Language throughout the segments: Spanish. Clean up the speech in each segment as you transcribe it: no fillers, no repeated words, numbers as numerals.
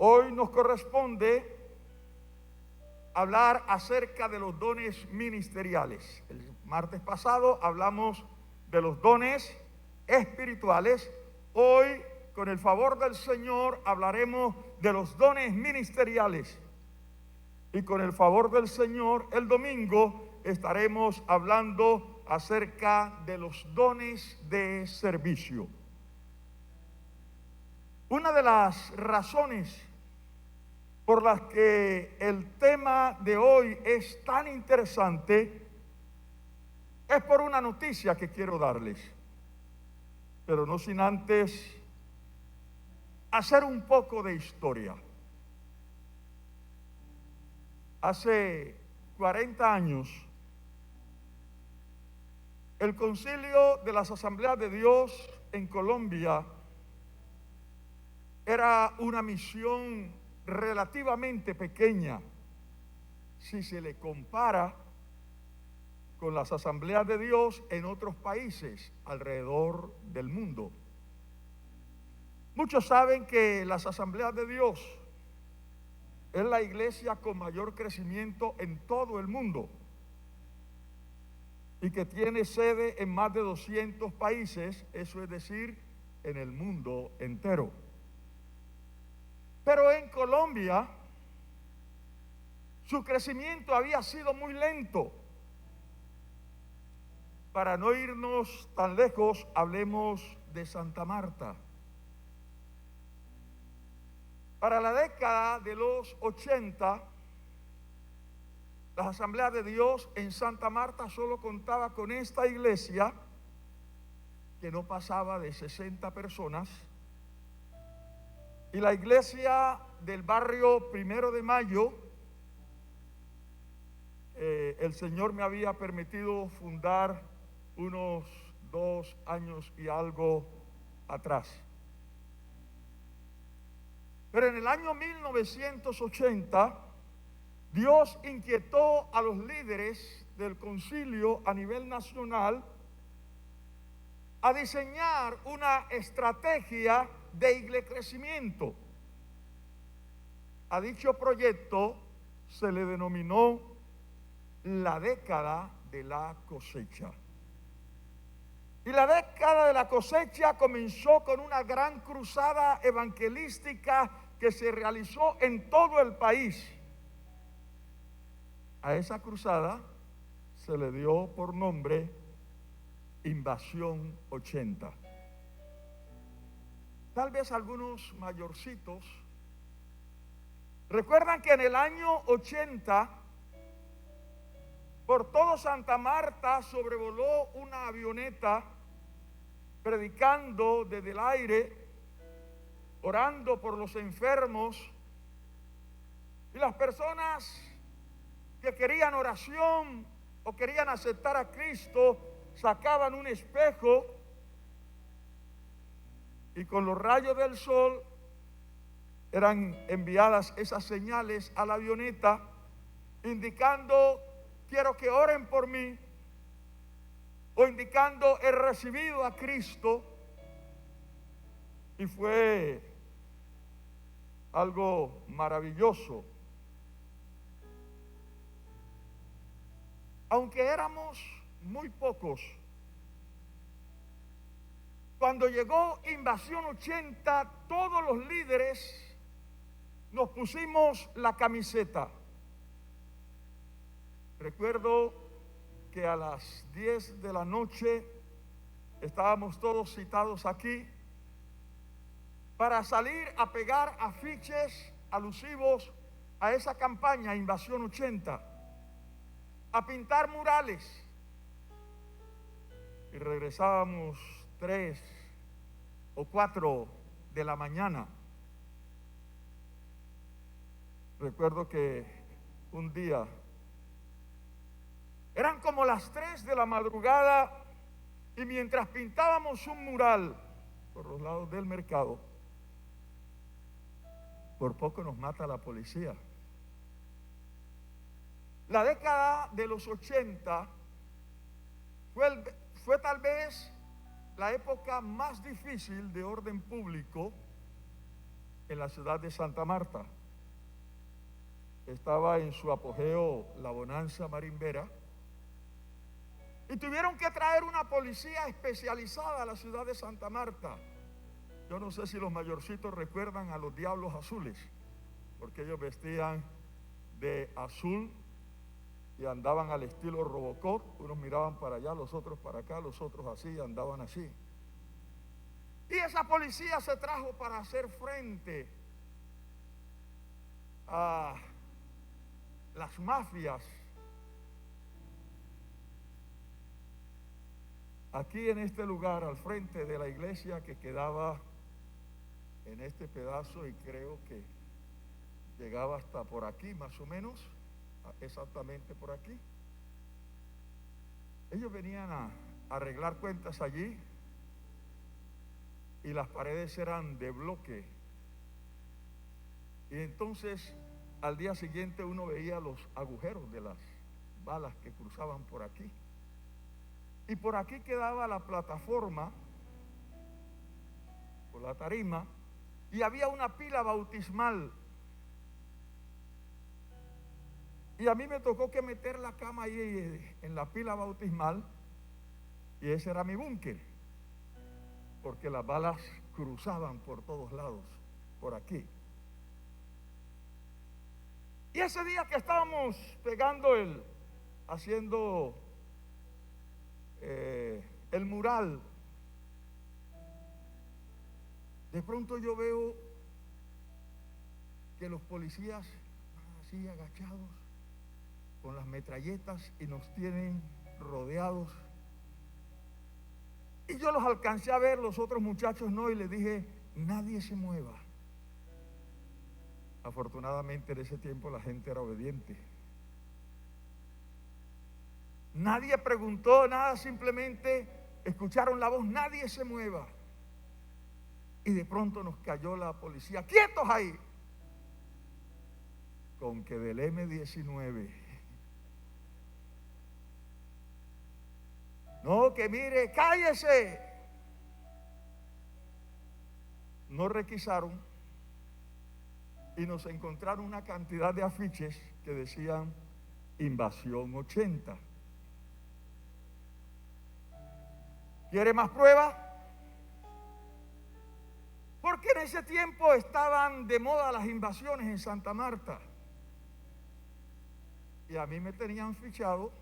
Hoy nos corresponde hablar acerca de los dones ministeriales. El martes pasado hablamos de los dones espirituales. Hoy, con el favor del Señor, hablaremos de los dones ministeriales. Y con el favor del Señor, el domingo estaremos hablando acerca de los dones de servicio. Una de las razones por las que el tema de hoy es tan interesante es por una noticia que quiero darles, pero no sin antes hacer un poco de historia. Hace 40 años, el Concilio de las Asambleas de Dios en Colombia era una misión relativamente pequeña si se le compara con las Asambleas de Dios en otros países alrededor del mundo. Muchos saben que las Asambleas de Dios es la iglesia con mayor crecimiento en todo el mundo y que tiene sede en más de 200 países, eso es decir, en el mundo entero. Pero en Colombia, su crecimiento había sido muy lento. Para no irnos tan lejos, hablemos de Santa Marta. Para la década de los 80, las Asambleas de Dios en Santa Marta solo contaba con esta iglesia, que no pasaba de 60 personas, y la iglesia del barrio Primero de Mayo, el Señor me había permitido fundar unos 2 años y algo atrás. Pero en el año 1980, Dios inquietó a los líderes del concilio a nivel nacional a diseñar una estrategia de crecimiento. A dicho proyecto se le denominó la década de la cosecha. Y la década de la cosecha comenzó con una gran cruzada evangelística que se realizó en todo el país. A esa cruzada se le dio por nombre Invasión 80. Tal vez algunos mayorcitos recuerdan que en el año 80 por todo Santa Marta sobrevoló una avioneta predicando desde el aire, orando por los enfermos, y las personas que querían oración o querían aceptar a Cristo sacaban un espejo y con los rayos del sol eran enviadas esas señales a la avioneta indicando: quiero que oren por mí, o indicando: he recibido a Cristo. Y fue algo maravilloso. Aunque éramos muy pocos, cuando llegó Invasión 80, todos los líderes nos pusimos la camiseta. Recuerdo que a las 10 de la noche estábamos todos citados aquí para salir a pegar afiches alusivos a esa campaña Invasión 80, a pintar murales, y regresábamos 3 o 4 de la mañana. Recuerdo que un día eran como las 3 de la madrugada y mientras pintábamos un mural por los lados del mercado, por poco nos mata la policía. La década de los 80 fue tal vez la época más difícil de orden público en la ciudad de Santa Marta. Estaba en su apogeo la bonanza marimbera y tuvieron que traer una policía especializada a la ciudad de Santa Marta. Yo no sé si los mayorcitos recuerdan a los Diablos Azules, porque ellos vestían de azul y andaban al estilo Robocop. Unos miraban para allá, los otros para acá, los otros así, andaban así. Y esa policía se trajo para hacer frente a las mafias. Aquí en este lugar, al frente de la iglesia que quedaba en este pedazo, y creo que llegaba hasta por aquí más o menos, exactamente por aquí. Ellos venían a arreglar cuentas allí y las paredes eran de bloque. Y entonces al día siguiente uno veía los agujeros de las balas que cruzaban por aquí. Y por aquí quedaba la plataforma, por la tarima, y había una pila bautismal. Y a mí me tocó que meter la cama ahí en la pila bautismal, y ese era mi búnker, porque las balas cruzaban por todos lados, por aquí. Y ese día que estábamos haciendo el mural, de pronto yo veo que los policías así agachados con las metralletas y nos tienen rodeados. Y yo los alcancé a ver, los otros muchachos no, y les dije, nadie se mueva. Afortunadamente en ese tiempo la gente era obediente. Nadie preguntó nada, simplemente escucharon la voz, nadie se mueva. Y de pronto nos cayó la policía, quietos ahí. Con que del M-19. No, que mire, cállese. Nos requisaron y nos encontraron una cantidad de afiches que decían Invasión 80. ¿Quiere más pruebas? Porque en ese tiempo estaban de moda las invasiones en Santa Marta. Y a mí me tenían fichado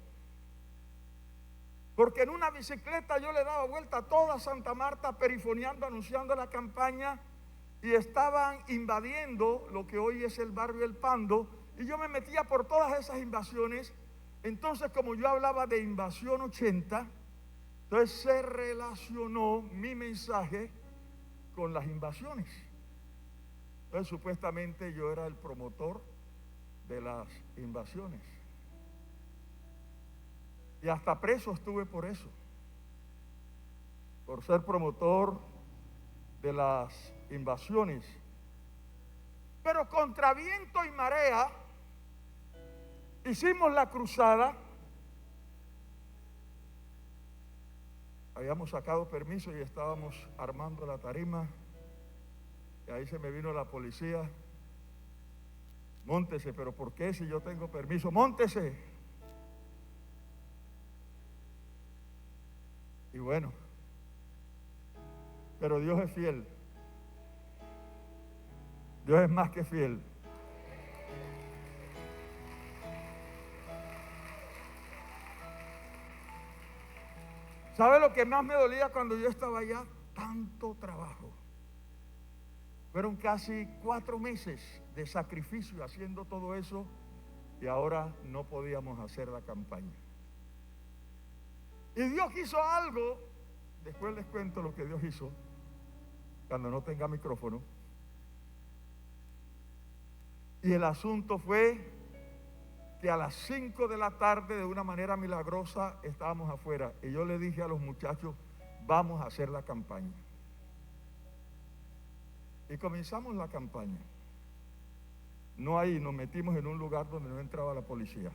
porque en una bicicleta yo le daba vuelta a toda Santa Marta perifoneando, anunciando la campaña, y estaban invadiendo lo que hoy es el barrio El Pando, y yo me metía por todas esas invasiones. Entonces, como yo hablaba de Invasión 80, entonces se relacionó mi mensaje con las invasiones. Entonces supuestamente yo era el promotor de las invasiones. Y hasta preso estuve por eso, por ser promotor de las invasiones. Pero contra viento y marea hicimos la cruzada. Habíamos sacado permiso y estábamos armando la tarima, y ahí se me vino la policía. Móntese. Pero ¿por qué si yo tengo permiso? Móntese. Y bueno, pero Dios es fiel. Dios es más que fiel. ¿Sabe lo que más me dolía cuando yo estaba allá? Tanto trabajo. Fueron casi 4 meses de sacrificio haciendo todo eso, y ahora no podíamos hacer la campaña. Y Dios hizo algo. Después les cuento lo que Dios hizo cuando no tenga micrófono. Y el asunto fue que a las 5 de la tarde, de una manera milagrosa, estábamos afuera, y yo le dije a los muchachos, vamos a hacer la campaña. Y comenzamos la campaña. No ahí, nos metimos en un lugar donde no entraba la policía.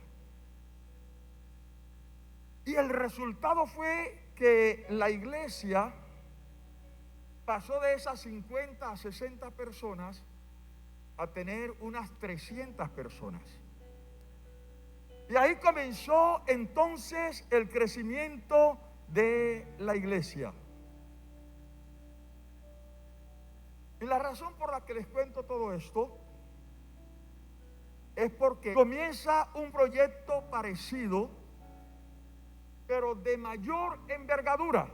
Y el resultado fue que la iglesia pasó de esas 50 a 60 personas a tener unas 300 personas. Y ahí comenzó entonces el crecimiento de la iglesia. Y la razón por la que les cuento todo esto es porque comienza un proyecto parecido, pero de mayor envergadura.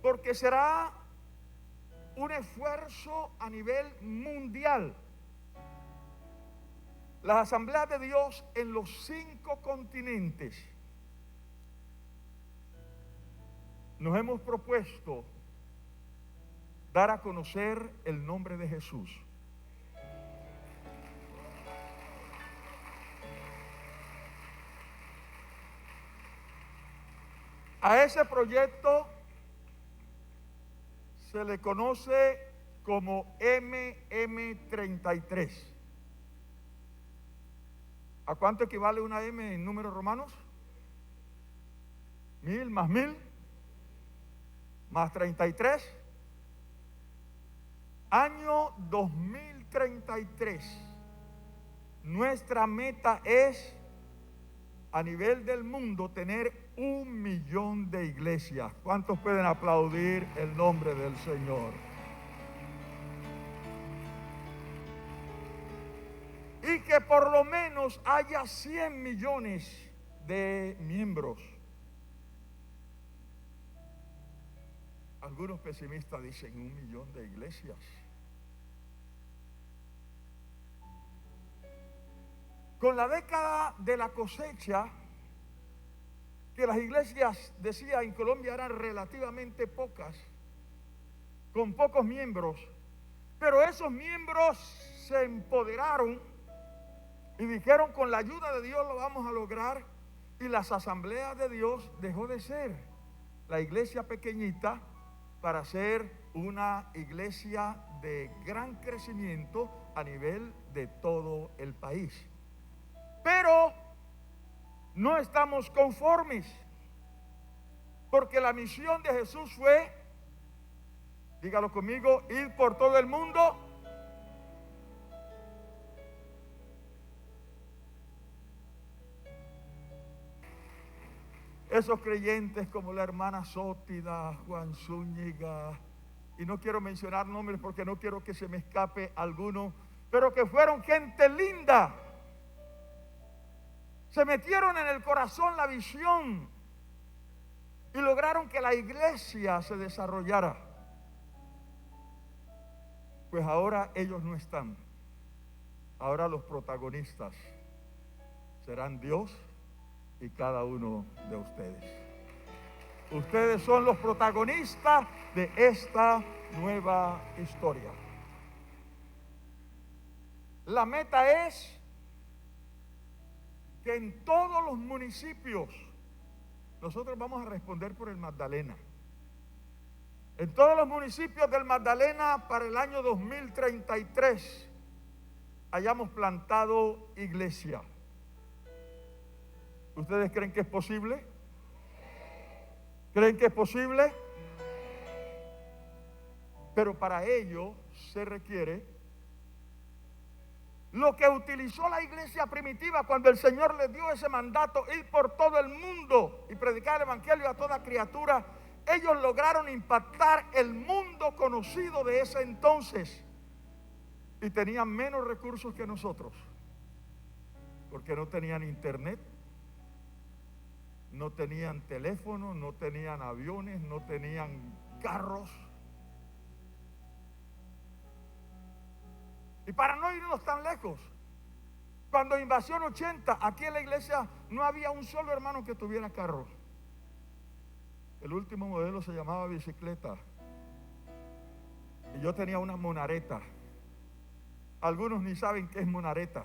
Porque será un esfuerzo a nivel mundial. Las asambleas de Dios en los 5 continentes nos hemos propuesto dar a conocer el nombre de Jesús. A ese proyecto se le conoce como MM33. ¿A cuánto equivale una M en números romanos? 1000 más 1000 más 33. Año 2033. Nuestra meta es, a nivel del mundo, tener 1 millón de iglesias. ¿Cuántos pueden aplaudir el nombre del Señor? Y que por lo menos haya 100 millones de miembros. Algunos pesimistas dicen 1 millón de iglesias. Con la década de la cosecha, que las iglesias, decía, en Colombia eran relativamente pocas, con pocos miembros, pero esos miembros se empoderaron y dijeron: con la ayuda de Dios lo vamos a lograr. Y las asambleas de Dios dejó de ser la iglesia pequeñita para ser una iglesia de gran crecimiento a nivel de todo el país. Pero no estamos conformes, porque la misión de Jesús fue, dígalo conmigo, ir por todo el mundo. Esos creyentes como la hermana Sótida, Juan Zúñiga, y no quiero mencionar nombres porque no quiero que se me escape alguno, pero que fueron gente linda. Se metieron en el corazón la visión y lograron que la iglesia se desarrollara. Pues ahora ellos no están. Ahora los protagonistas serán Dios y cada uno de ustedes. Ustedes son los protagonistas de esta nueva historia. La meta es que en todos los municipios, nosotros vamos a responder por el Magdalena, en todos los municipios del Magdalena para el año 2033 hayamos plantado iglesia. ¿Ustedes creen que es posible? ¿Creen que es posible? Pero para ello se requiere lo que utilizó la iglesia primitiva cuando el Señor les dio ese mandato: ir por todo el mundo y predicar el evangelio a toda criatura. Ellos lograron impactar el mundo conocido de ese entonces y tenían menos recursos que nosotros, porque no tenían internet, no tenían teléfono, no tenían aviones, no tenían carros. Y para no irnos tan lejos, cuando Invasión 80, aquí en la iglesia no había un solo hermano que tuviera carro. El último modelo se llamaba bicicleta. Y yo tenía una monareta. Algunos ni saben qué es monareta.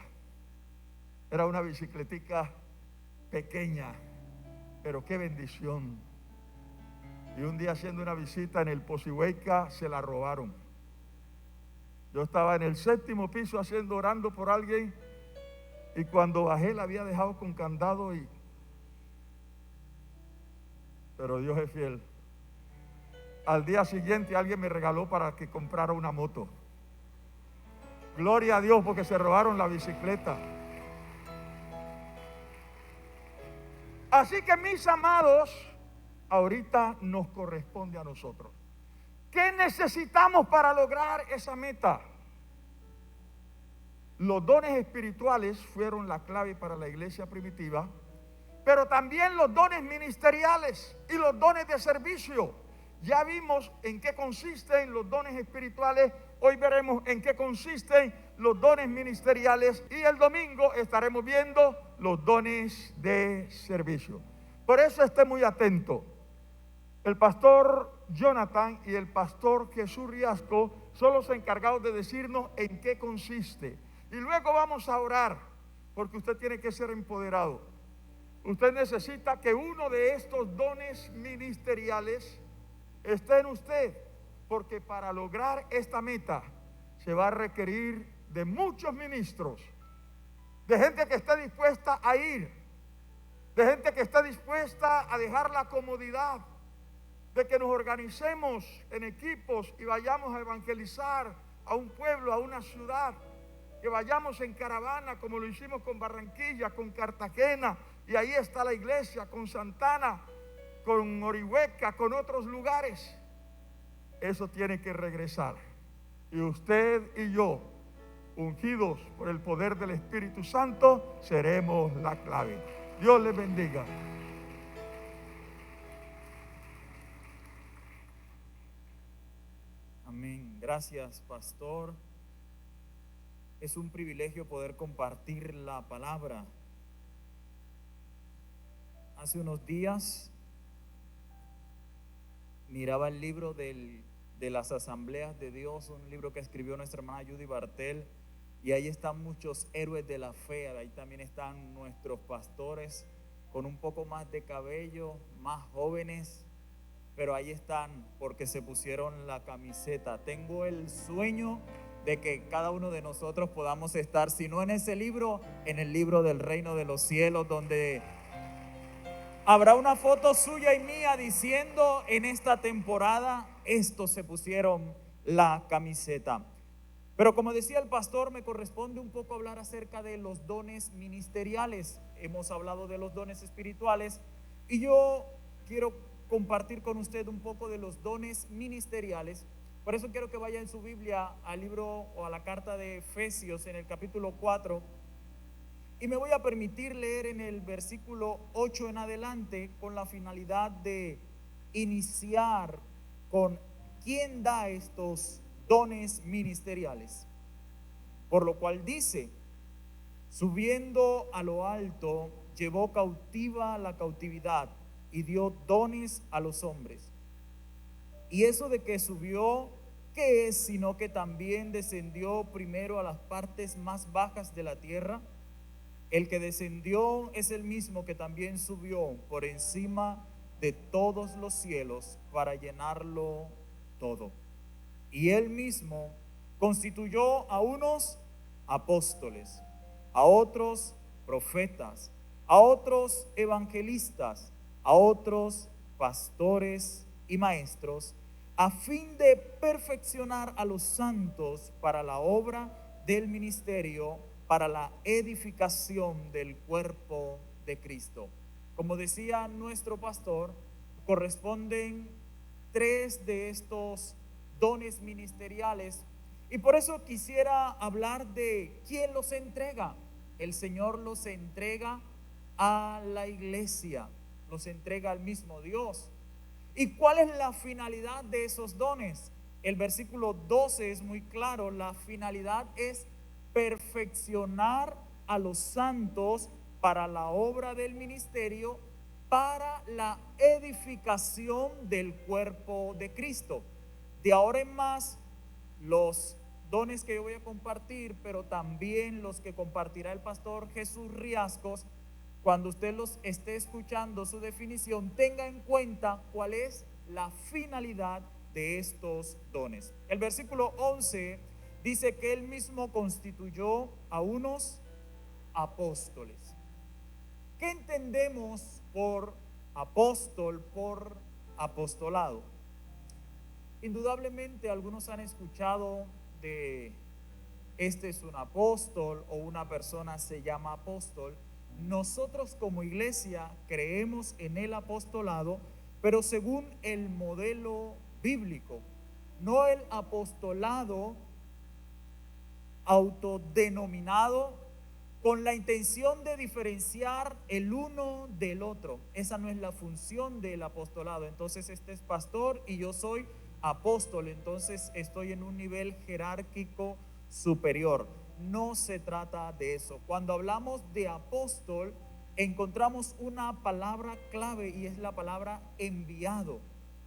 Era una bicicletica pequeña, pero qué bendición. Y un día haciendo una visita en el Pocihueca se la robaron. Yo estaba en el 7º piso orando por alguien, y cuando bajé la había dejado con candado pero Dios es fiel. Al día siguiente alguien me regaló para que comprara una moto. Gloria a Dios, porque se robaron la bicicleta. Así que, mis amados, ahorita nos corresponde a nosotros. ¿Qué necesitamos para lograr esa meta? Los dones espirituales fueron la clave para la iglesia primitiva, pero también los dones ministeriales y los dones de servicio. Ya vimos en qué consisten los dones espirituales, hoy veremos en qué consisten los dones ministeriales y el domingo estaremos viendo los dones de servicio. Por eso esté muy atento. El pastor Jonathan y el pastor Jesús Riasco son los encargados de decirnos en qué consiste. Y luego vamos a orar, porque usted tiene que ser empoderado. Usted necesita que uno de estos dones ministeriales esté en usted, porque para lograr esta meta se va a requerir de muchos ministros, de gente que esté dispuesta a ir, de gente que esté dispuesta a dejar la comodidad, de que nos organicemos en equipos y vayamos a evangelizar a un pueblo, a una ciudad, que vayamos en caravana como lo hicimos con Barranquilla, con Cartagena, y ahí está la iglesia, con Santana, con Orihueca, con otros lugares. Eso tiene que regresar. Y usted y yo, ungidos por el poder del Espíritu Santo, seremos la clave. Dios les bendiga. Amén. Gracias, pastor. Es un privilegio poder compartir la palabra. Hace unos días miraba el libro de las Asambleas de Dios, un libro que escribió nuestra hermana Judy Bartel, y ahí están muchos héroes de la fe. Ahí también están nuestros pastores con un poco más de cabello, más jóvenes, pero ahí están porque se pusieron la camiseta. Tengo el sueño de que cada uno de nosotros podamos estar, si no en ese libro, en el libro del reino de los cielos, donde habrá una foto suya y mía diciendo: en esta temporada estos se pusieron la camiseta. Pero como decía el pastor, me corresponde un poco hablar acerca de los dones ministeriales. Hemos hablado de los dones espirituales y yo quiero compartir con usted un poco de los dones ministeriales. Por eso quiero que vaya en su Biblia al libro o a la carta de Efesios en el capítulo 4, y me voy a permitir leer en el versículo 8 en adelante, con la finalidad de iniciar con quién da estos dones ministeriales. Por lo cual dice: subiendo a lo alto, llevó cautiva la cautividad y dio dones a los hombres. Y eso de que subió, ¿qué es? Sino que también descendió primero a las partes más bajas de la tierra. El que descendió es el mismo que también subió por encima de todos los cielos para llenarlo todo. Y él mismo constituyó a unos apóstoles, a otros profetas, a otros evangelistas, a otros pastores y maestros, a fin de perfeccionar a los santos para la obra del ministerio, para la edificación del cuerpo de Cristo. Como decía nuestro pastor, corresponden 3 de estos dones ministeriales, y por eso quisiera hablar de quién los entrega. El Señor los entrega a la iglesia, los entrega al mismo Dios. ¿Y cuál es la finalidad de esos dones? El versículo 12 es muy claro. La finalidad es perfeccionar a los santos para la obra del ministerio, para la edificación del cuerpo de Cristo. De ahora en más, los dones que yo voy a compartir, pero también los que compartirá el pastor Jesús Riascos, cuando usted los esté escuchando su definición, tenga en cuenta cuál es la finalidad de estos dones. El versículo 11 dice que él mismo constituyó a unos apóstoles. ¿Qué entendemos por apóstol, por apostolado? Indudablemente algunos han escuchado de este es un apóstol o una persona se llama apóstol. Nosotros como iglesia creemos en el apostolado, pero según el modelo bíblico, no el apostolado autodenominado con la intención de diferenciar el uno del otro. Esa no es la función del apostolado. Entonces este es pastor y yo soy apóstol, entonces estoy en un nivel jerárquico superior. No se trata de eso. Cuando hablamos de apóstol, encontramos una palabra clave y es la palabra enviado.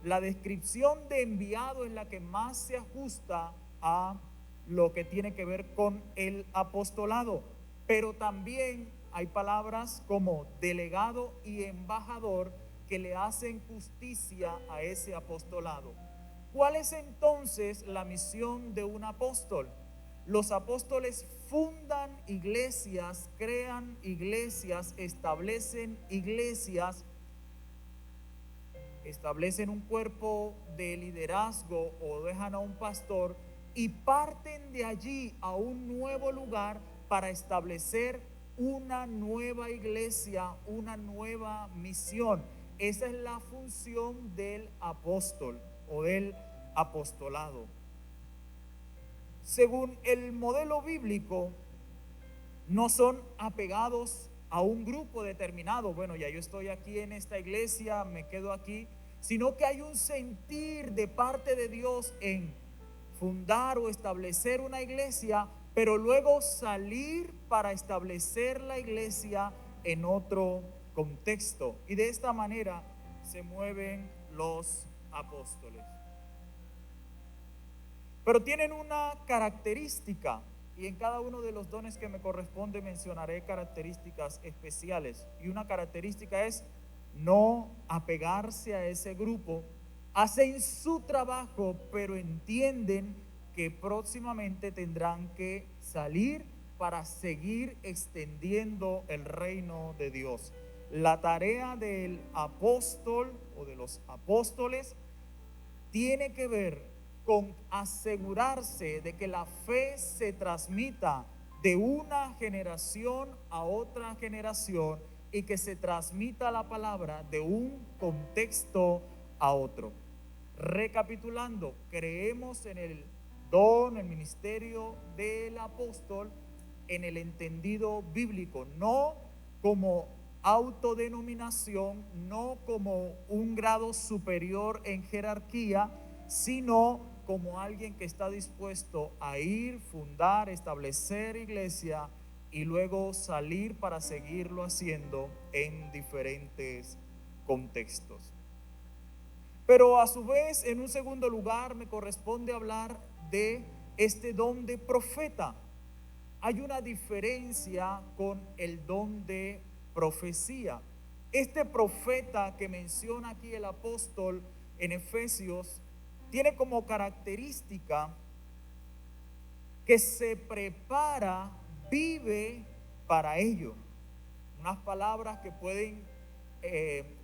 La descripción de enviado es la que más se ajusta a lo que tiene que ver con el apostolado. Pero también hay palabras como delegado y embajador que le hacen justicia a ese apostolado. ¿Cuál es entonces la misión de un apóstol? Los apóstoles fundan iglesias, crean iglesias, establecen iglesias, establecen un cuerpo de liderazgo o dejan a un pastor y parten de allí a un nuevo lugar para establecer una nueva iglesia, una nueva misión. Esa es la función del apóstol o del apostolado. Según el modelo bíblico, no son apegados a un grupo determinado. Bueno, ya yo estoy aquí en esta iglesia, me quedo aquí, sino que hay un sentir de parte de Dios en fundar o establecer una iglesia, pero luego salir para establecer la iglesia en otro contexto. Y de esta manera se mueven los apóstoles. Pero tienen una característica, y en cada uno de los dones que me corresponde mencionaré características especiales. Y una característica es no apegarse a ese grupo. Hacen su trabajo, pero entienden que próximamente tendrán que salir para seguir extendiendo el reino de Dios. La tarea del apóstol o de los apóstoles tiene que ver con asegurarse de que la fe se transmita de una generación a otra generación y que se transmita la palabra de un contexto a otro. Recapitulando, creemos en el don, el ministerio del apóstol en el entendido bíblico, no como autodenominación, no como un grado superior en jerarquía, sino como alguien que está dispuesto a ir, fundar, establecer iglesia y luego salir para seguirlo haciendo en diferentes contextos. Pero a su vez, en un segundo lugar, me corresponde hablar de este don de profeta. Hay una diferencia con el don de profecía. Este profeta que menciona aquí el apóstol en Efesios tiene como característica que se prepara, vive para ello. Unas palabras que pueden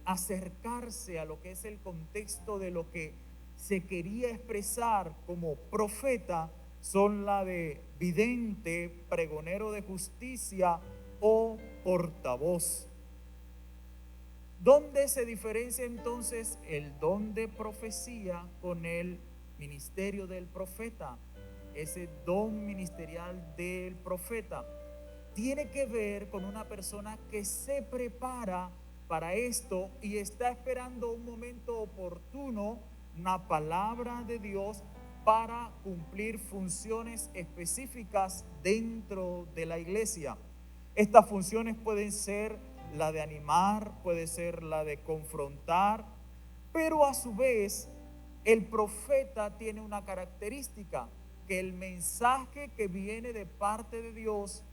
acercarse a lo que es el contexto de lo que se quería expresar como profeta son la de vidente, pregonero de justicia o portavoz. ¿Dónde se diferencia entonces el don de profecía con el ministerio del profeta? Ese don ministerial del profeta tiene que ver con una persona que se prepara para esto y está esperando un momento oportuno, una palabra de Dios para cumplir funciones específicas dentro de la iglesia. Estas funciones pueden ser la de animar, puede ser la de confrontar, pero a su vez el profeta tiene una característica, que el mensaje que viene de parte de Dios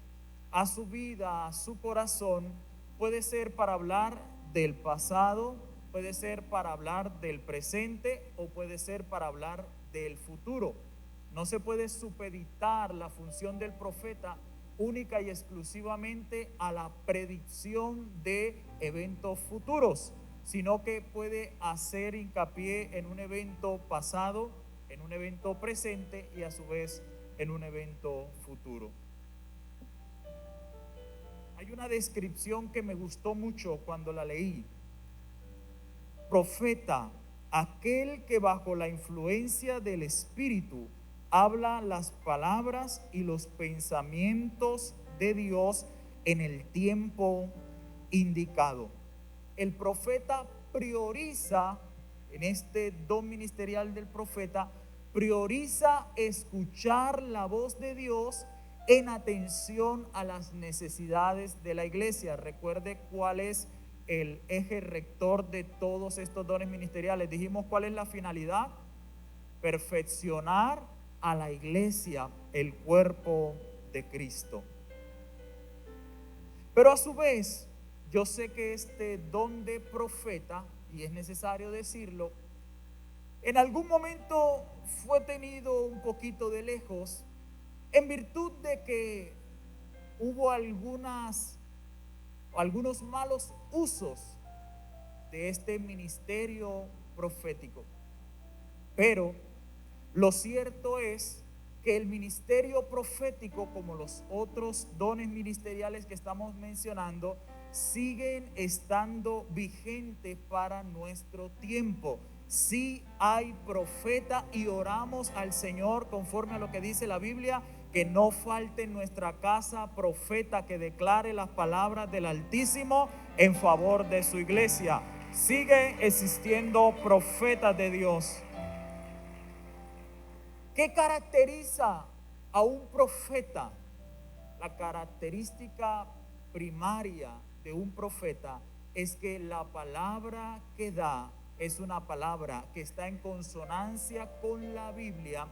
a su vida, a su corazón, puede ser para hablar del pasado, puede ser para hablar del presente o puede ser para hablar del futuro. No se puede supeditar la función del profeta única y exclusivamente a la predicción de eventos futuros, sino que puede hacer hincapié en un evento pasado, en un evento presente y a su vez en un evento futuro. Hay una descripción que me gustó mucho cuando la leí. Profeta, aquel que bajo la influencia del Espíritu habla las palabras y los pensamientos de Dios en el tiempo indicado. El profeta prioriza, en este don ministerial del profeta, prioriza escuchar la voz de Dios en atención a las necesidades de la iglesia. Recuerde cuál es el eje rector de todos estos dones ministeriales. Dijimos cuál es la finalidad: perfeccionar a la iglesia, el cuerpo de Cristo. Pero a su vez, yo sé que este don de profeta, y es necesario decirlo, en algún momento fue tenido un poquito de lejos, en virtud de que hubo algunos malos usos de este ministerio profético. Pero lo cierto es que el ministerio profético, como los otros dones ministeriales que estamos mencionando, siguen estando vigentes para nuestro tiempo. Sí hay profeta y oramos al Señor conforme a lo que dice la Biblia, que no falte en nuestra casa profeta que declare las palabras del Altísimo en favor de su iglesia. Sigue existiendo profetas de Dios. ¿Qué caracteriza a un profeta? La característica primaria de un profeta es que la palabra que da es una palabra que está en consonancia con la Biblia,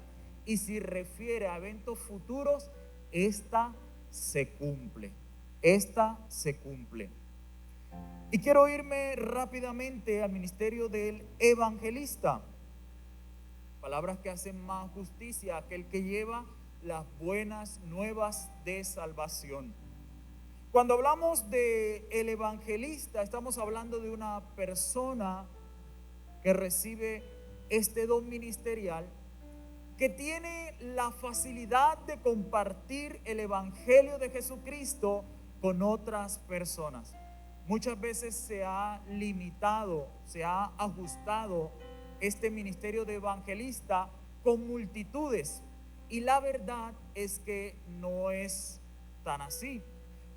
y si refiere a eventos futuros, esta se cumple. Esta se cumple. Y quiero irme rápidamente al ministerio del evangelista. Palabras que hacen más justicia: aquel que lleva las buenas nuevas de salvación. Cuando hablamos de el evangelista, estamos hablando de una persona que recibe este don ministerial, que tiene la facilidad de compartir el evangelio de Jesucristo con otras personas. Muchas veces se ha limitado, se ha ajustado este ministerio de evangelista con multitudes, y la verdad es que no es tan así,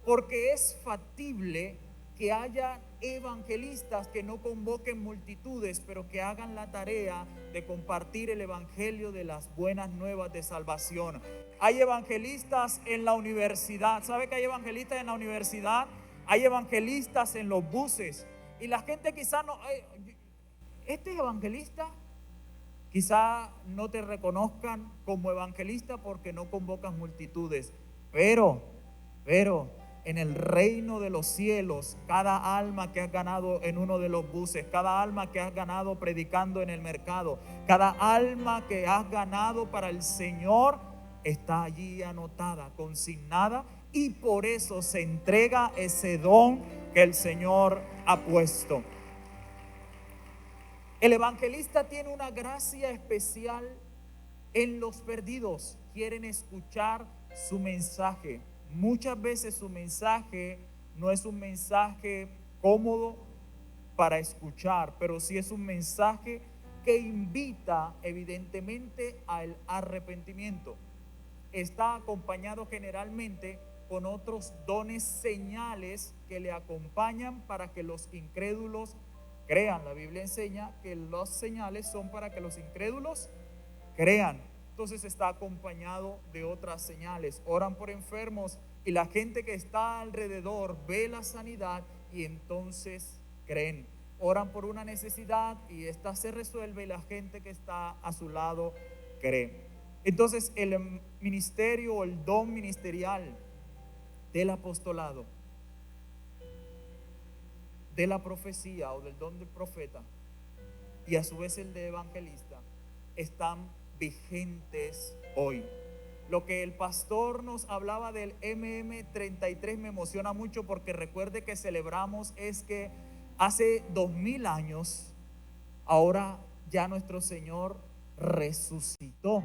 porque es factible que haya evangelistas que no convoquen multitudes, pero que hagan la tarea de compartir el evangelio de las buenas nuevas de salvación. Hay evangelistas en la universidad. ¿Sabe que hay evangelistas en la universidad? Hay evangelistas en los buses, y la gente quizá no... Este evangelista, quizá no te reconozcan como evangelista porque no convocas multitudes, pero en el reino de los cielos, cada alma que has ganado en uno de los buses, cada alma que has ganado predicando en el mercado, cada alma que has ganado para el Señor, está allí anotada, consignada, y por eso se entrega ese don que el Señor ha puesto. El evangelista tiene una gracia especial en los perdidos. Quieren escuchar su mensaje. Muchas veces su mensaje no es un mensaje cómodo para escuchar, pero sí es un mensaje que invita evidentemente al arrepentimiento. Está acompañado generalmente con otros dones, señales que le acompañan para que los incrédulos crean. La Biblia enseña que las señales son para que los incrédulos crean. Entonces está acompañado de otras señales. Oran por enfermos y la gente que está alrededor ve la sanidad y entonces creen. Oran por una necesidad y esta se resuelve y la gente que está a su lado cree. Entonces el ministerio o el don ministerial del apostolado, de la profecía o del don del profeta, y a su vez el de evangelista, están vigentes hoy. Lo que el pastor nos hablaba del MM33 me emociona mucho, porque recuerde que celebramos es que hace 2000 años, ahora ya nuestro Señor resucitó.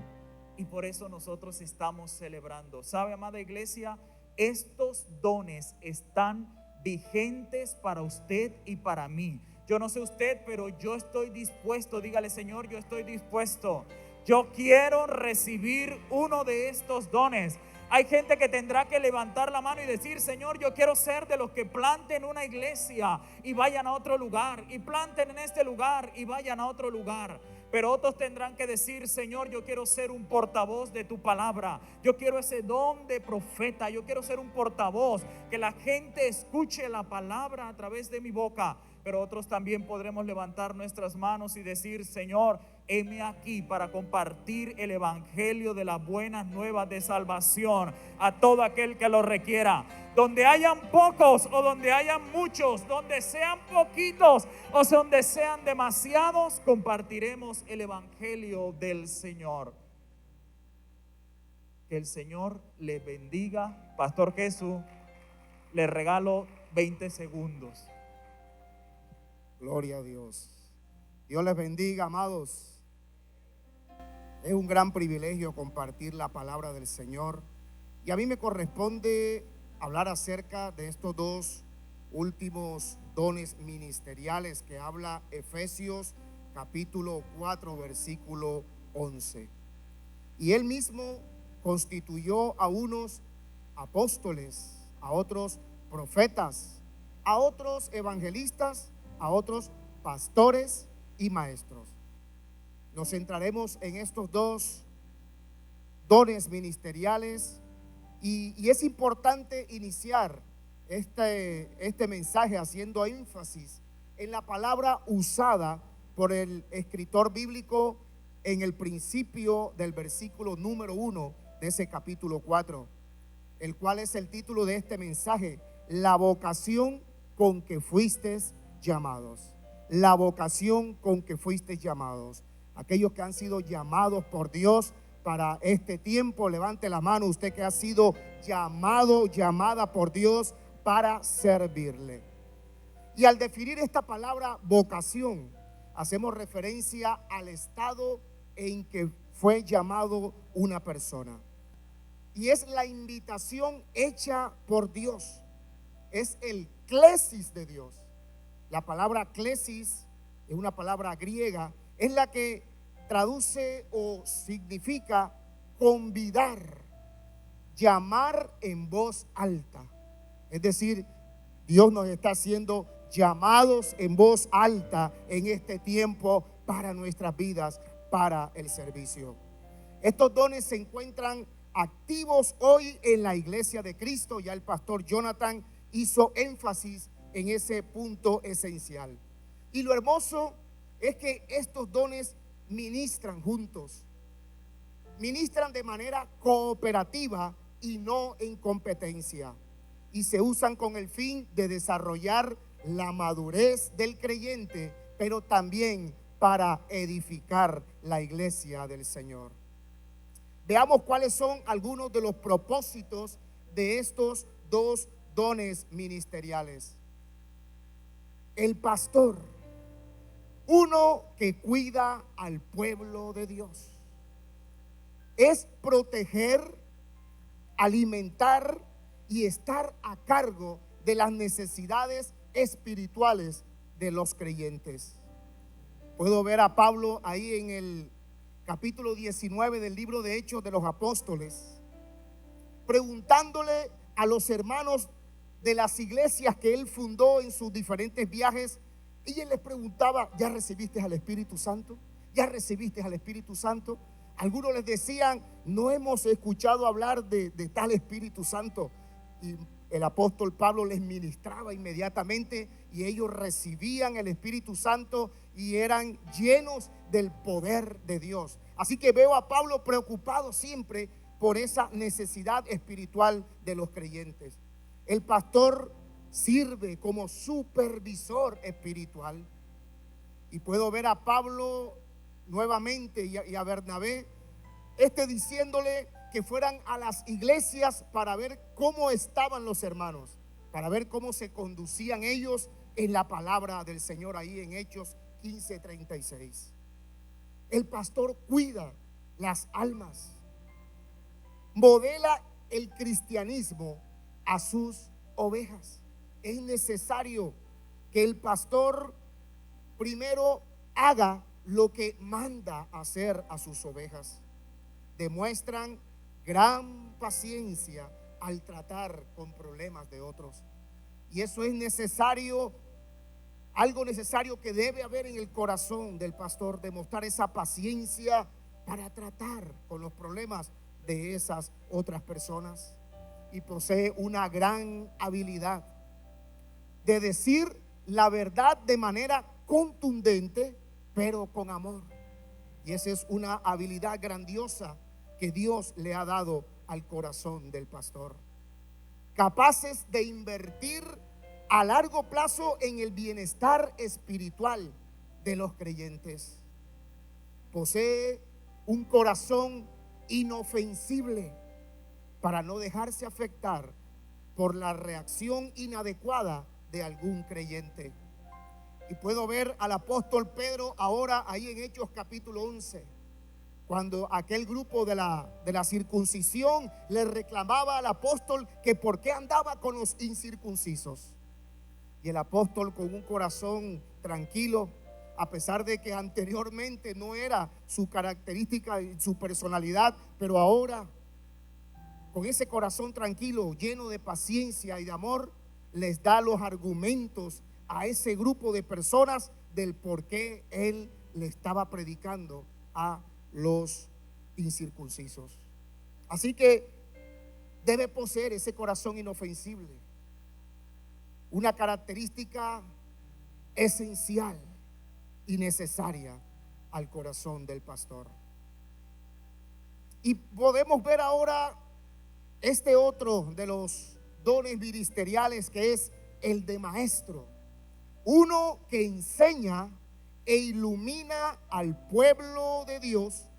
Y por eso nosotros estamos celebrando. ¿Sabe, amada iglesia? Estos dones están vigentes para usted y para mí. Yo no sé usted, pero yo estoy dispuesto. Dígale: Señor, yo estoy dispuesto. Yo quiero recibir uno de estos dones. Hay gente que tendrá que levantar la mano y decir: Señor, yo quiero ser de los que planten una iglesia y vayan a otro lugar, y planten en este lugar y vayan a otro lugar. Pero otros tendrán que decir: Señor, yo quiero ser un portavoz de tu palabra. Yo quiero ese don de profeta. Yo quiero ser un portavoz, que la gente escuche la palabra a través de mi boca. Pero otros también podremos levantar nuestras manos y decir: Señor, heme aquí para compartir el evangelio de las buenas nuevas de salvación a todo aquel que lo requiera. Donde hayan pocos o donde hayan muchos, donde sean poquitos o donde sean demasiados, compartiremos el evangelio del Señor. Que el Señor le bendiga. Pastor Jesús, le regalo 20 segundos. Gloria a Dios. Dios les bendiga, amados. Es un gran privilegio compartir la palabra del Señor. Y a mí me corresponde hablar acerca de estos dos últimos dones ministeriales que habla Efesios capítulo 4 versículo 11. Y él mismo constituyó a unos apóstoles, a otros profetas, a otros evangelistas, a otros pastores y maestros. Nos centraremos en estos dos dones ministeriales y es importante iniciar este mensaje haciendo énfasis en la palabra usada por el escritor bíblico en el principio del versículo número 1 de ese capítulo 4, el cual es el título de este mensaje: la vocación con que fuisteis llamados. La vocación con que fuisteis llamados. Aquellos que han sido llamados por Dios para este tiempo, levante la mano. Usted que ha sido llamado, llamada por Dios para servirle. Y al definir esta palabra vocación, hacemos referencia al estado en que fue llamado una persona. Y es la invitación hecha por Dios. Es el klesis de Dios. La palabra klesis es una palabra griega, es la que traduce o significa convidar, llamar en voz alta. Es decir, Dios nos está haciendo llamados en voz alta en este tiempo para nuestras vidas, para el servicio. Estos dones se encuentran activos hoy en la iglesia de Cristo. Ya el pastor Jonathan hizo énfasis en ese punto esencial. Y lo hermoso es que estos dones ministran juntos, ministran de manera cooperativa y no en competencia, y se usan con el fin de desarrollar la madurez del creyente, pero también para edificar la iglesia del Señor. Veamos cuáles son algunos de los propósitos de estos dos dones ministeriales. El pastor, uno que cuida al pueblo de Dios, es proteger, alimentar y estar a cargo de las necesidades espirituales de los creyentes. Puedo ver a Pablo ahí en el capítulo 19 del libro de Hechos de los Apóstoles, preguntándole a los hermanos de las iglesias que él fundó en sus diferentes viajes, y él les preguntaba: ¿ya recibiste al Espíritu Santo? ¿Ya recibiste al Espíritu Santo? Algunos les decían: no hemos escuchado hablar de tal Espíritu Santo. Y el apóstol Pablo les ministraba inmediatamente y ellos recibían el Espíritu Santo y eran llenos del poder de Dios. Así que veo a Pablo preocupado siempre por esa necesidad espiritual de los creyentes. El pastor sirve como supervisor espiritual. Y puedo ver a Pablo nuevamente y a Bernabé, diciéndole que fueran a las iglesias para ver cómo estaban los hermanos, para ver cómo se conducían ellos en la palabra del Señor, ahí en Hechos 15:36. El pastor cuida las almas, modela el cristianismo a sus ovejas. Es necesario que el pastor primero haga lo que manda hacer a sus ovejas. Demuestran gran paciencia al tratar con problemas de otros. Y eso es necesario, algo necesario que debe haber en el corazón del pastor, demostrar esa paciencia para tratar con los problemas de esas otras personas. Y posee una gran habilidad de decir la verdad de manera contundente, pero con amor. Y esa es una habilidad grandiosa que Dios le ha dado al corazón del pastor. Capaces de invertir a largo plazo en el bienestar espiritual de los creyentes. Posee un corazón inofensible para no dejarse afectar por la reacción inadecuada de algún creyente. Y puedo ver al apóstol Pedro ahora ahí en Hechos capítulo 11, cuando aquel grupo de la circuncisión le reclamaba al apóstol que por qué andaba con los incircuncisos. Y el apóstol, con un corazón tranquilo, a pesar de que anteriormente no era su característica y su personalidad, pero ahora con ese corazón tranquilo, lleno de paciencia y de amor, les da los argumentos a ese grupo de personas del por qué él le estaba predicando a los incircuncisos. Así que debe poseer ese corazón inofensible, una característica esencial y necesaria al corazón del pastor. Y podemos ver ahora este otro de los dones ministeriales, que es el de maestro. Uno que enseña e ilumina al pueblo de Dios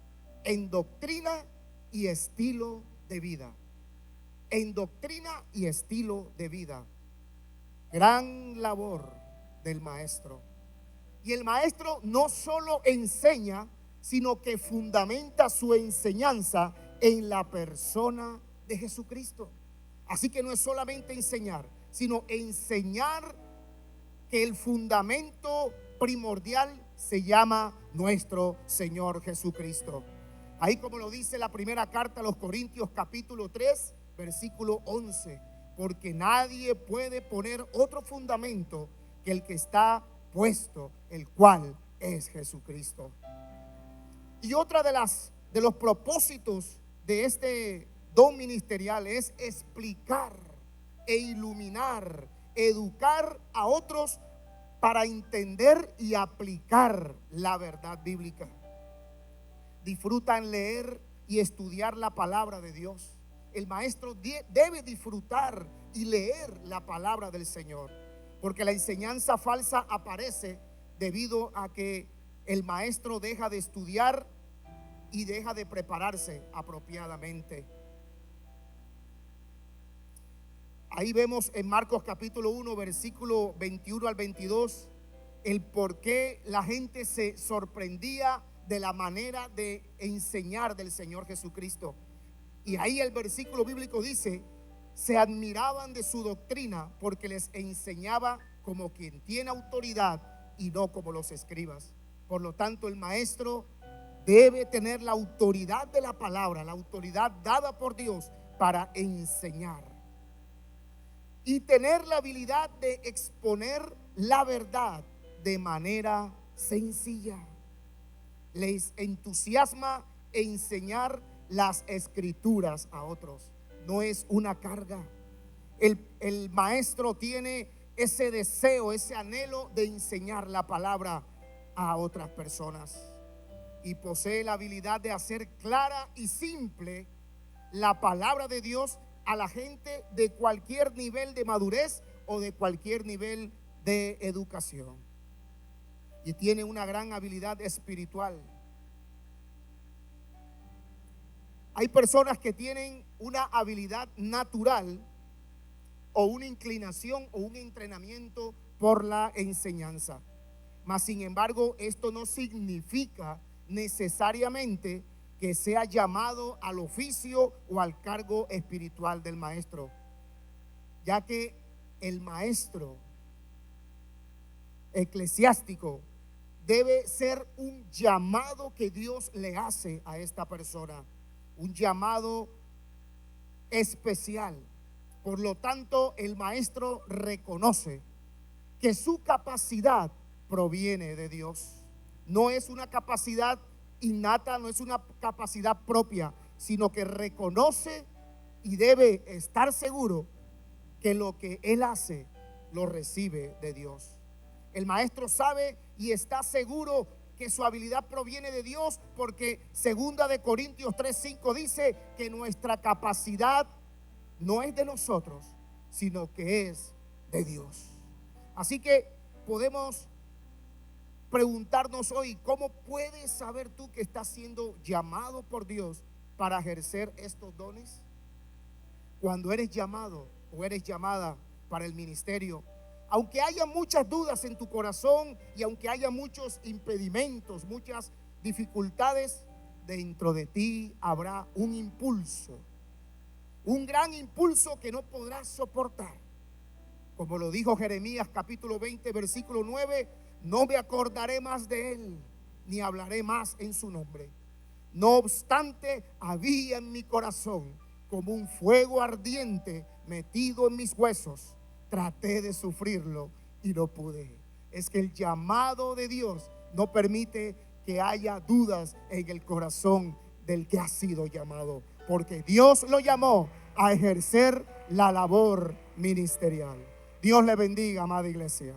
en doctrina y estilo de vida. En doctrina y estilo de vida. Gran labor del maestro. Y el maestro no solo enseña, sino que fundamenta su enseñanza en la persona de Jesucristo. Así que no es solamente enseñar, sino enseñar que el fundamento primordial se llama nuestro Señor Jesucristo. Ahí, como lo dice la primera carta a los Corintios capítulo 3, versículo 11, porque nadie puede poner otro fundamento que el que está puesto, el cual es Jesucristo. Y otra de los propósitos de este don ministerial es explicar e iluminar, educar a otros para entender y aplicar la verdad bíblica. Disfrutan leer y estudiar la palabra de Dios. El maestro debe disfrutar y leer la palabra del Señor, porque la enseñanza falsa aparece debido a que el maestro deja de estudiar y deja de prepararse apropiadamente. Ahí vemos en Marcos capítulo 1, versículo 21 al 22, el por qué la gente se sorprendía de la manera de enseñar del Señor Jesucristo. Y ahí el versículo bíblico dice: se admiraban de su doctrina porque les enseñaba como quien tiene autoridad y no como los escribas. Por lo tanto, el maestro debe tener la autoridad de la palabra, la autoridad dada por Dios para enseñar. Y tener la habilidad de exponer la verdad de manera sencilla. Les entusiasma enseñar las escrituras a otros. No es una carga. El maestro tiene ese deseo, ese anhelo de enseñar la palabra a otras personas. Y posee la habilidad de hacer clara y simple la palabra de Dios a la gente de cualquier nivel de madurez o de cualquier nivel de educación. Y tiene una gran habilidad espiritual. Hay personas que tienen una habilidad natural o una inclinación o un entrenamiento por la enseñanza. Mas sin embargo, esto no significa necesariamente que sea llamado al oficio o al cargo espiritual del maestro, ya que el maestro eclesiástico debe ser un llamado que Dios le hace a esta persona, un llamado especial. Por lo tanto, el maestro reconoce que su capacidad proviene de Dios. No es una capacidad innata, no es una capacidad propia, sino que reconoce y debe estar seguro que lo que él hace lo recibe de Dios. El maestro sabe y está seguro que su habilidad proviene de Dios, porque 2 de Corintios 3:5 dice que nuestra capacidad no es de nosotros, sino que es de Dios. Así que podemos preguntarnos hoy, ¿cómo puedes saber tú que estás siendo llamado por Dios para ejercer estos dones? Cuando eres llamado o eres llamada para el ministerio, aunque haya muchas dudas en tu corazón y aunque haya muchos impedimentos, muchas dificultades, dentro de ti habrá un impulso, un gran impulso que no podrás soportar. Como lo dijo Jeremías capítulo 20 versículo 9, no me acordaré más de él, ni hablaré más en su nombre. No obstante, había en mi corazón como un fuego ardiente metido en mis huesos. Traté de sufrirlo y no pude. Es que el llamado de Dios no permite que haya dudas en el corazón del que ha sido llamado, porque Dios lo llamó a ejercer la labor ministerial. Dios le bendiga, amada iglesia.